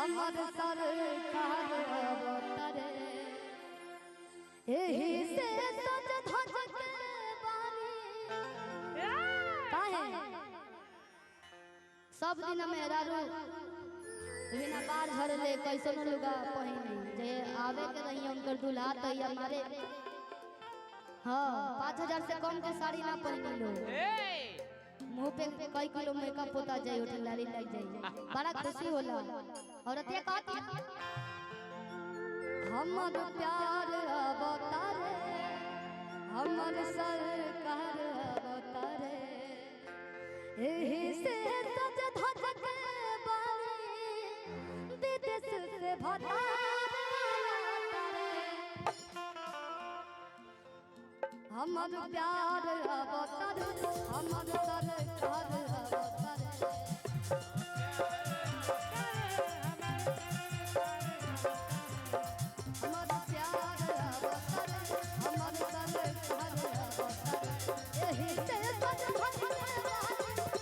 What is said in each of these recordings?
हमर सरकार अवतरे एही से सज धज के बानी काहे सब दिन मेरा रू बिना बार झरले कैसन लुगा पहिने जे आवे के रही उनकर दुल्हा तो हमारे हाँ 5000 से कम के साड़ी ना पहनी लो मुंह पे कई किलो मेकअप होता जाए उठल लाली लग जाए बड़ा खुशी होला औरत ये कहती हमर प्यार अवतारे हमर सरकार अवतारे एही से सज धज के बानी विदेश से भतारे हमर प्यार अवतारे हमर सरकार अवतारे हमर प्यार अवतारे हमर सरकार अवतारे एही से सज धज के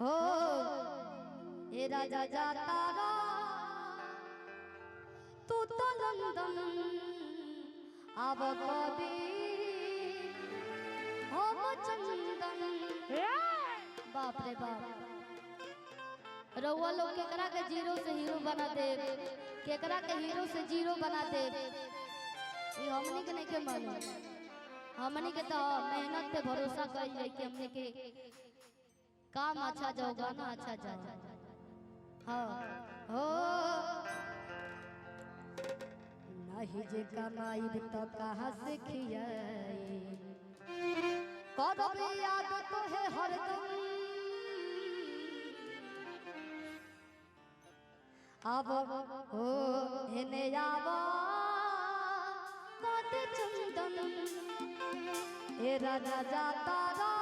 हो ए राजा जाता रा तू तो लंदन आब कभी हम चंदन बाप रे बाप रउआ लोग केकरा के जीरो से हीरो बना दे केकरा के हीरो से जीरो बना दे ये हमनी के नहीं के मालूम हमनी के तो मेहनत पे भरोसा कर जाए कि हमने के काम अच्छा जाओ गाना अच्छा जाओ हाँ हो नहीं जे कमाई तो कहाँ से खियाई कदम याद तो है हरदम अब हो हेने आवा कद चंदन ए राजा जाता रा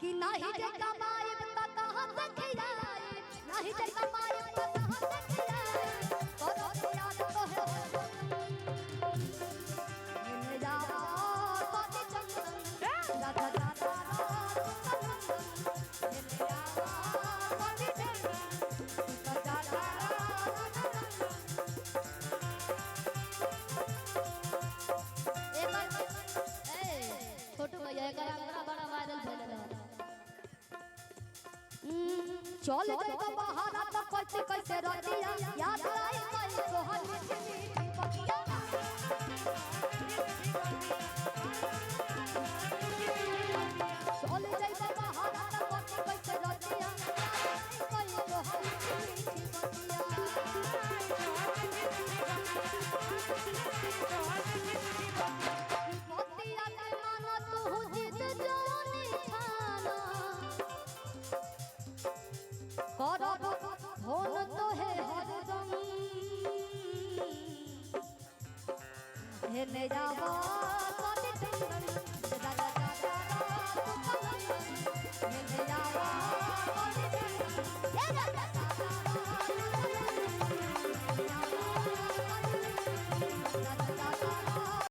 कि नहीं जे कमाई तो कहां से खियाई नहीं जे कमाई तो कहां से खियाई करो याद तो है मैंने जावा कद चंदन राजा जाता मैंने जावा कद चंदन राजा जाता छोटू भैया का बड़ा वायरल भइल चल गई तो बाहर तो कैसे कैसे रतिया याद आई कई तोहर मीठी मीठी पतिया चल गई तो बाहर तो कैसे कैसे रतिया कई तोहर मीठी मीठी पतिया के मानो तू जिद जानी खाना करब फोन तो है हरदम हेने जावा कद चंदन